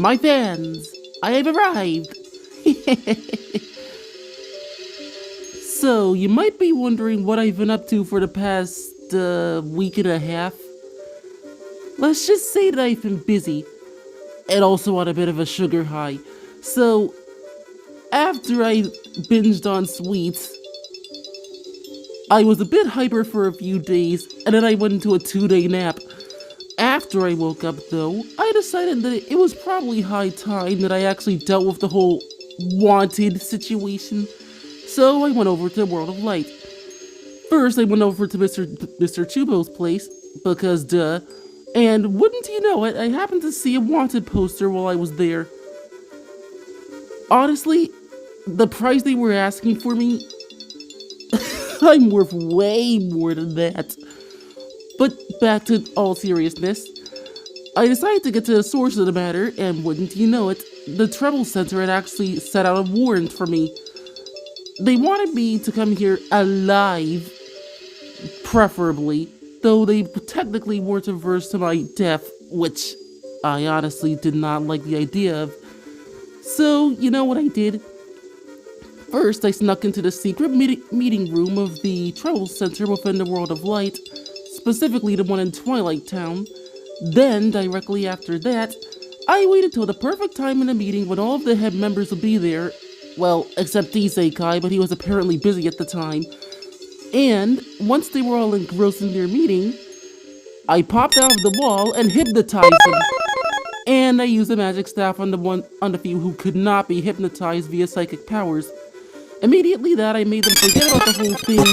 My fans, I have arrived. So, you might be wondering what I've been up to for the past week and a half. Let's just say that I've been busy and also on a bit of a sugar high. So, after I binged on sweets, I was a bit hyper for a few days and then I went into a 2-day nap. After I woke up, though, I decided that it was probably high time that I actually dealt with the whole wanted situation. So I went over to the World of Light. First, I went over to Mr. Chubo's place, because duh. And wouldn't you know it, I happened to see a wanted poster while I was there. Honestly, the price they were asking for me, I'm worth way more than that. But back to all seriousness, I decided to get to the source of the matter, and wouldn't you know it, the Treble Center had actually set out a warrant for me. They wanted me to come here alive, preferably, though they technically weren't averse to my death, which I honestly did not like the idea of. So, you know what I did? First, I snuck into the secret meeting room of the Treble Center within the World of Light, specifically the one in Twilight Town. Then, directly after that, I waited till the perfect time in the meeting when all of the head members would be there. Well, except Isekai, but he was apparently busy at the time. And once they were all engrossed in their meeting, I popped out of the wall and hypnotized them. And I used the magic staff on the few who could not be hypnotized via psychic powers. Immediately that I made them forget about the whole thing,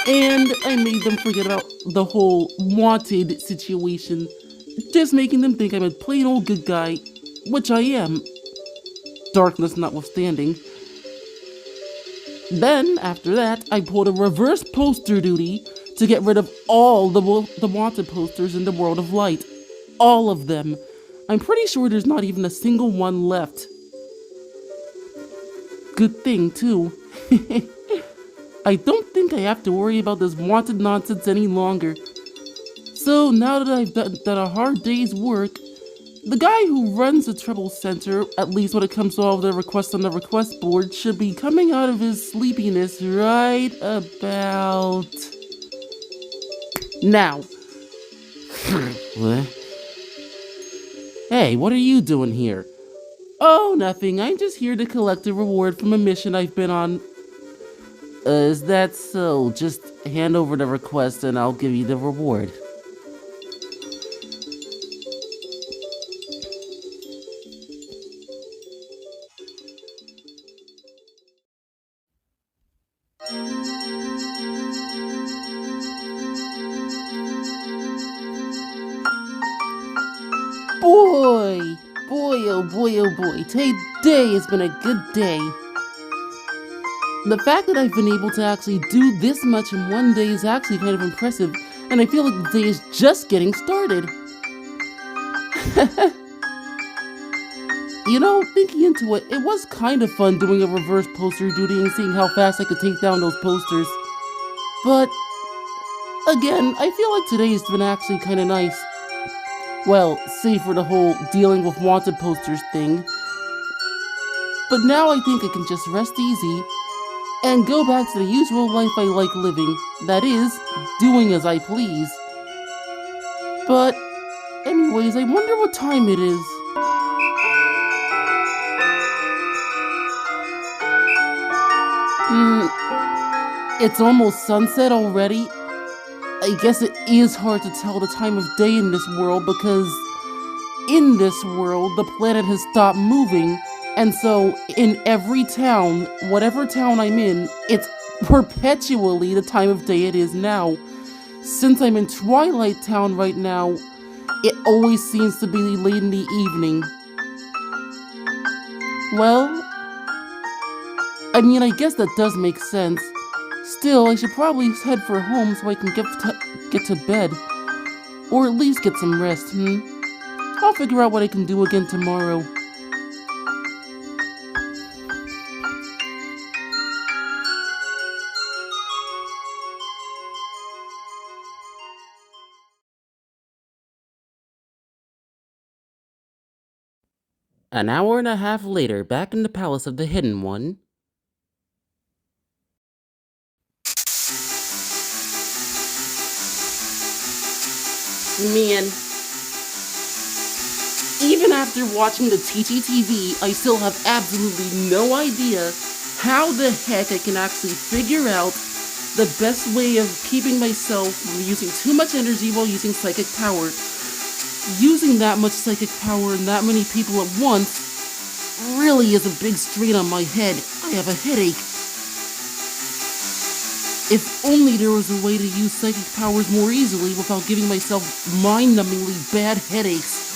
and I made them forget about the whole wanted situation, just making them think I'm a plain old good guy, which I am, darkness notwithstanding. Then, after that, I pulled a reverse poster duty to get rid of all the wanted posters in the World of Light. All of them. I'm pretty sure there's not even a single one left. Good thing, too. I don't think I have to worry about this wanted nonsense any longer. So now that I've done a hard day's work, the guy who runs the Treble Center, at least when it comes to all the requests on the request board, should be coming out of his sleepiness right about now. What? Hey, what are you doing here? Oh, nothing. I'm just here to collect a reward from a mission I've been on. Is that so? Just hand over the request and I'll give you the reward. Oh boy, today has been a good day. The fact that I've been able to actually do this much in one day is actually kind of impressive, and I feel like the day is just getting started. You know, thinking into it, it was kind of fun doing a reverse poster duty and seeing how fast I could take down those posters. But, again, I feel like today has been actually kind of nice. Well, save for the whole dealing with wanted posters thing. But now I think I can just rest easy and go back to the usual life I like living. That is, doing as I please. But, anyways, I wonder what time it is. It's almost sunset already. I guess it is hard to tell the time of day in this world because in this world, the planet has stopped moving, and so in every town, whatever town I'm in, it's perpetually the time of day it is now. Since I'm in Twilight Town right now, it always seems to be late in the evening. Well, I mean, I guess that does make sense. Still, I should probably head for home so I can get to bed. Or at least get some rest, I'll figure out what I can do again tomorrow. An hour and a half later, back in the palace of the Hidden One. Man, even after watching the TGTV, I still have absolutely no idea how the heck I can actually figure out the best way of keeping myself from using too much energy while using psychic power. Using that much psychic power and that many people at once really is a big strain on my head. I have a headache. If only there was a way to use psychic powers more easily without giving myself mind-numbingly bad headaches.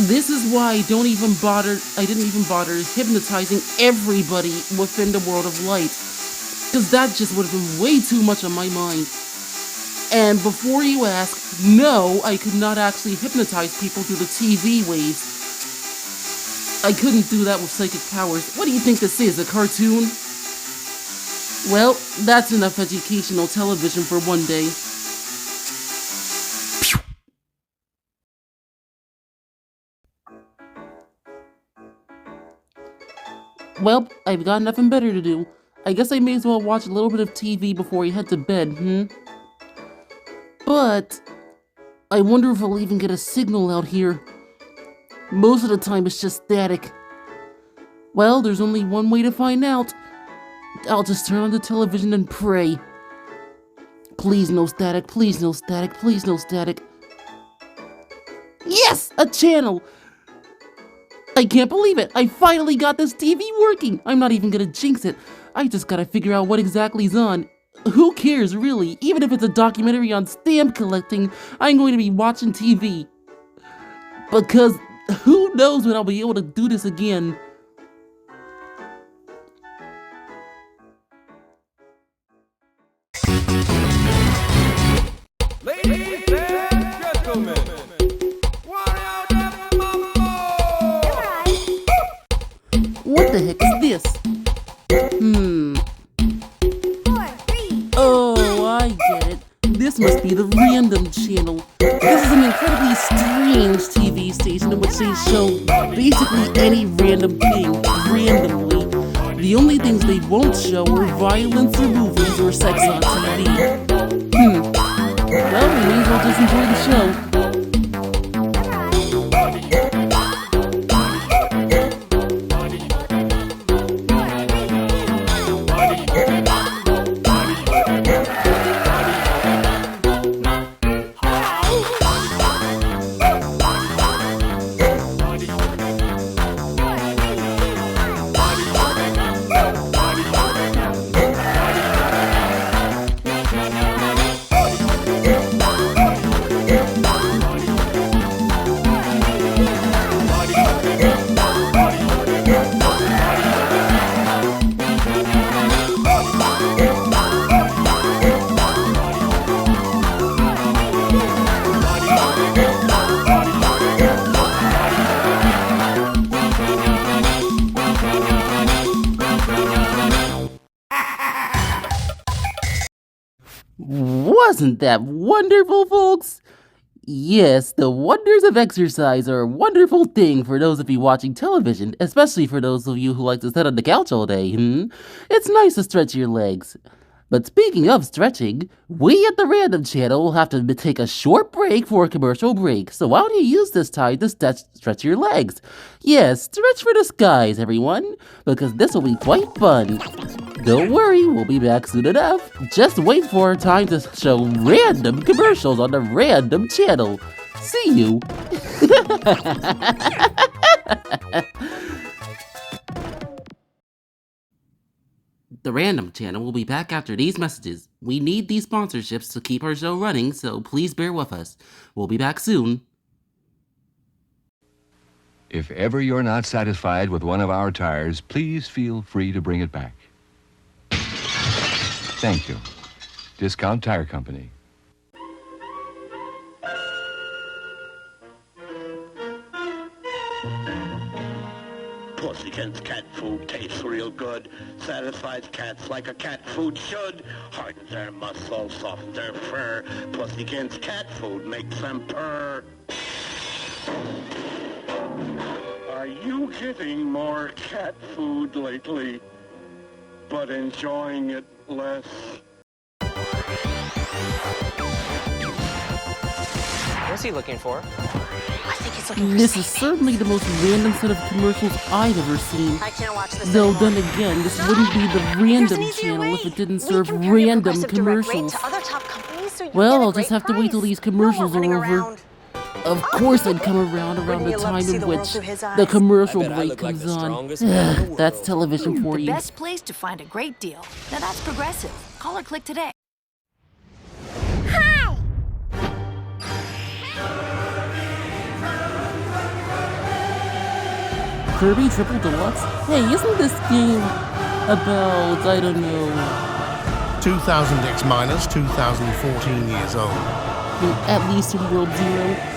This is why I didn't even bother hypnotizing everybody within the world of light. Because that just would have been way too much on my mind. And before you ask, no, I could not actually hypnotize people through the TV waves. I couldn't do that with psychic powers. What do you think this is, a cartoon? Well, that's enough educational television for one day. Well, I've got nothing better to do. I guess I may as well watch a little bit of TV before I head to bed, But I wonder if I'll even get a signal out here. Most of the time it's just static. Well, there's only one way to find out. I'll just turn on the television and pray. Please no static, please no static, please no static. Yes! A channel! I can't believe it! I finally got this TV working! I'm not even gonna jinx it. I just gotta figure out what exactly is on. Who cares, really? Even if it's a documentary on stamp collecting, I'm going to be watching TV. Because who knows when I'll be able to do this again. Ladies and gentlemen, what the heck is this? Oh, I get it. This must be the Random Channel. This is an incredibly strange TV station in which they show basically any random thing, randomly. The only things they won't show are violence or movies or sex on TV. Well, we may as well just enjoy the show. Wasn't that wonderful, folks? Yes, the wonders of exercise are a wonderful thing for those of you watching television, especially for those of you who like to sit on the couch all day, It's nice to stretch your legs. But speaking of stretching, we at the Random Channel will have to take a short break for a commercial break, so why don't you use this time to stretch your legs? Yes, stretch for the skies, everyone, because this will be quite fun. Don't worry, we'll be back soon enough. Just wait for our time to show random commercials on the Random Channel. See you! The Random Channel will be back after these messages. We need these sponsorships to keep our show running, so please bear with us. We'll be back soon. If ever you're not satisfied with one of our tires, please feel free to bring it back. Thank you. Discount Tire Company. Pussykins cat food tastes real good. Satisfies cats like a cat food should. Hardens their muscles, softens their fur. Pussykins cat food makes them purr. Are you getting more cat food lately, but enjoying it less? What's he looking for? I think he's looking for This is saving. certainly the most random set of commercials I've ever seen. I can't watch this Though anymore. then again, this wouldn't be the There's an random easier channel if way. it didn't We serve compare your random Progressive Direct rate commercials. to other top companies, so you Well, get a I'll just great have to wait till price. these commercials No more are running over. around. Of course I'd come around Wouldn't the you love to time see in the world which through his the eyes? commercial I bet I break look like comes the on. strongest man in the That's world. television for The you. best place to find a great deal. Now that's Progressive. Call or click today. Kirby Triple Deluxe? Hey, isn't this game about, I don't know, 2000X minus 2014 years old. at least in World Zero?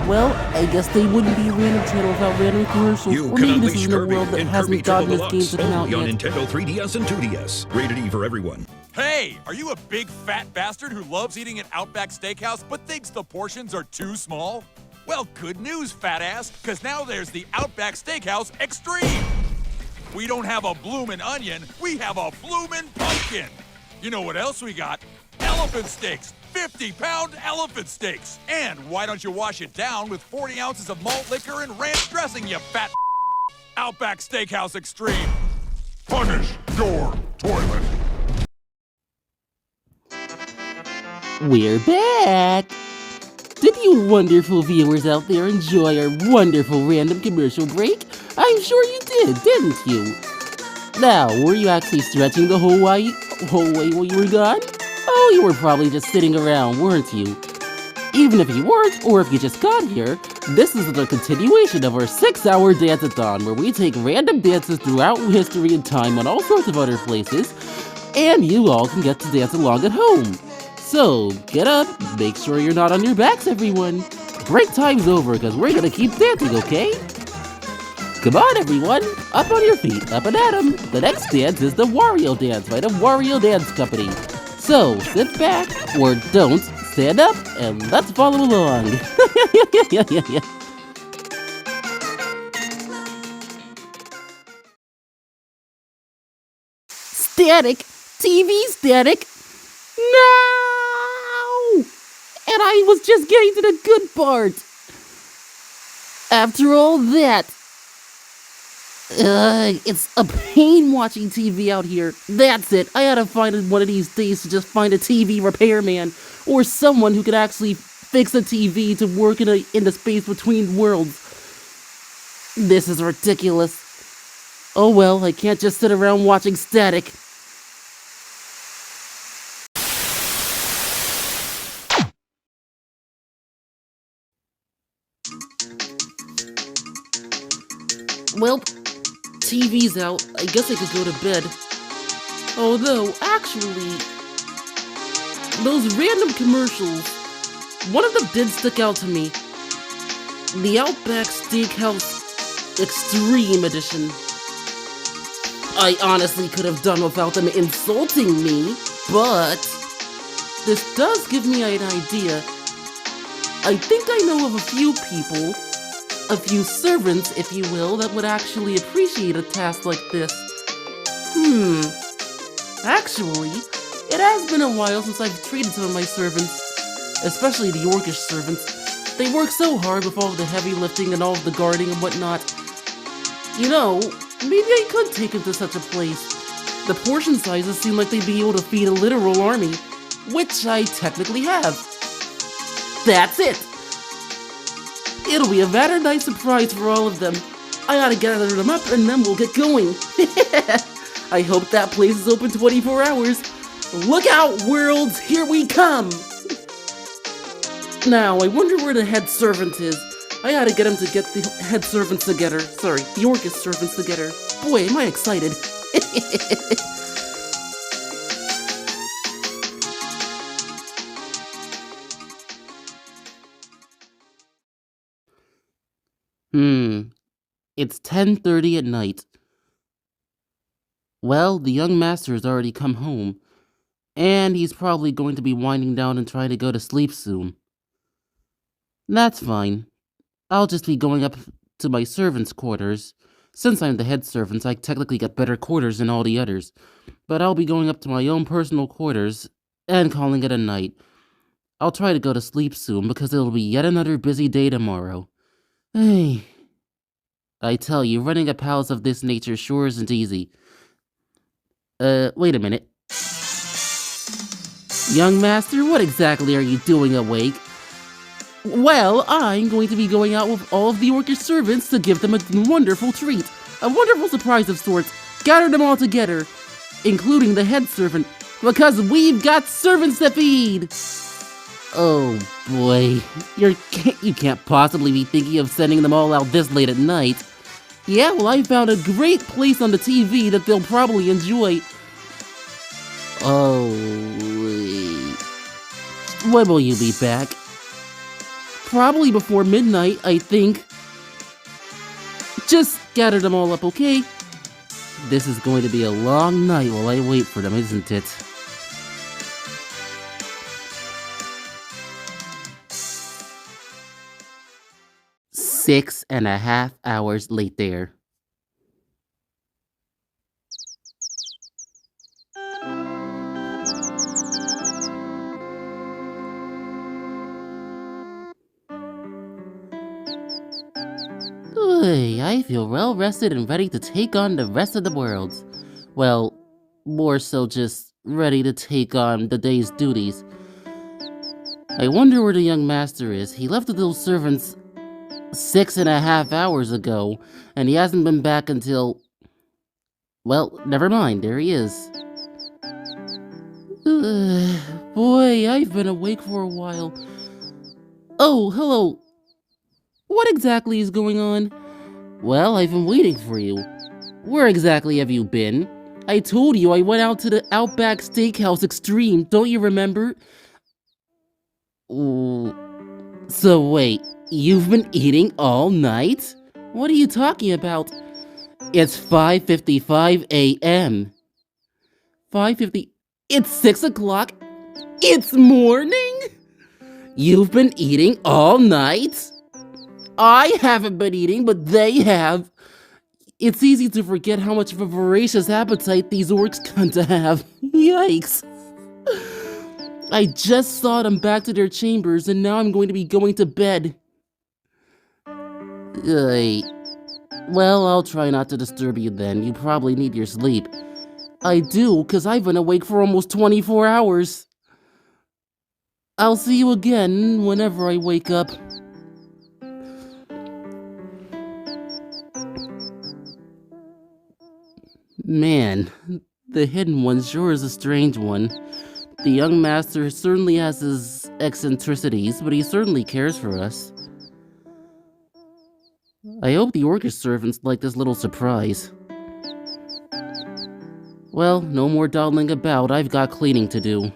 Well, I guess they wouldn't be a random channel without random commercials. You Or can maybe this unleash isn't a Kirby world that in hasn't Kirby gotten Triple its games Deluxe, to come out only on yet. Nintendo 3DS and 2DS. Rated E for everyone. Hey, are you a big fat bastard who loves eating at Outback Steakhouse but thinks the portions are too small? Well, good news, fat ass, because now there's the Outback Steakhouse Extreme. We don't have a bloomin' onion, we have a bloomin' pumpkin. You know what else we got? Elephant steaks, 50-pound elephant steaks. And why don't you wash it down with 40 ounces of malt liquor and ranch dressing, you fat Outback Steakhouse Extreme. Punish your toilet. We're back! Did you wonderful viewers out there enjoy our wonderful random commercial break? I'm sure you did, didn't you? Now, were you actually stretching the whole way while you were gone? Oh, you were probably just sitting around, weren't you? Even if you weren't, or if you just got here, this is the continuation of our 6-hour dance-a-thon, where we take random dances throughout history and time on all sorts of other places, and you all can get to dance along at home. So, get up, make sure you're not on your backs, everyone. Break time's over, because we're gonna keep dancing, okay? Come on, everyone, up on your feet, up and at 'em. The next dance is the Wario Dance by the Wario Dance Company. So, sit back, or don't, stand up, and let's follow along. Static! TV static! No! And I was just getting to the good part. After all that, it's a pain watching TV out here. That's it. I gotta find one of these days to just find a TV repairman or someone who could actually fix a TV to work in the space between worlds. This is ridiculous. Oh well, I can't just sit around watching static. Well, TV's out. I guess I could go to bed. Although, actually, those random commercials, one of them did stick out to me. The Outback Steakhouse Extreme Edition. I honestly could have done without them insulting me, but this does give me an idea. I think I know of a few people, a few servants, if you will, that would actually appreciate a task like this. Actually, it has been a while since I've treated some of my servants, especially the Yorkish servants. They work so hard with all of the heavy lifting and all of the guarding and whatnot. You know, maybe I could take them to such a place. The portion sizes seem like they'd be able to feed a literal army, which I technically have. That's it! It'll be a very nice surprise for all of them. I gotta gather them up and then we'll get going. I hope that place is open 24 hours. Look out, worlds, here we come! Now, I wonder where the head servant is. I gotta get him to get the head servants together. Sorry, the Orcus servants together. Boy, am I excited. It's 10:30 at night. Well, the young master has already come home, and he's probably going to be winding down and trying to go to sleep soon. That's fine. I'll just be going up to my servants' quarters. Since I'm the head servant, I technically get better quarters than all the others. But I'll be going up to my own personal quarters and calling it a night. I'll try to go to sleep soon because it'll be yet another busy day tomorrow. Hey, I tell you, running a palace of this nature sure isn't easy. Wait a minute. Young master, what exactly are you doing awake? Well, I'm going to be going out with all of the orcish servants to give them a wonderful treat. A wonderful surprise of sorts. Gather them all together, including the head servant, because we've got servants to feed! Oh boy, you can't possibly be thinking of sending them all out this late at night. Yeah, well, I found a great place on the TV that they'll probably enjoy. Oh, wait. When will you be back? Probably before midnight, I think. Just gather them all up, okay? This is going to be a long night while I wait for them, isn't it? Six and a half hours later. I feel well rested and ready to take on the rest of the world. Well, more so just ready to take on the day's duties. I wonder where the young master is. He left the little servants 6.5 hours ago, and he hasn't been back until... Well, never mind, there he is. Boy, I've been awake for a while. Oh, hello. What exactly is going on? Well, I've been waiting for you. Where exactly have you been? I told you I went out to the Outback Steakhouse Extreme, don't you remember? So wait, you've been eating all night? What are you talking about? It's 5:55 a.m. 5:50... It's 6 o'clock? It's morning? You've been eating all night? I haven't been eating, but they have. It's easy to forget how much of a voracious appetite these orcs come to have. Yikes. I just saw them back to their chambers, and now I'm going to be going to bed. Well, I'll try not to disturb you then. You probably need your sleep. I do, because I've been awake for almost 24 hours. I'll see you again whenever I wake up. Man, the hidden one sure is a strange one. The young master certainly has his eccentricities, but he certainly cares for us. I hope the orcish servants like this little surprise. Well, no more dawdling about, I've got cleaning to do.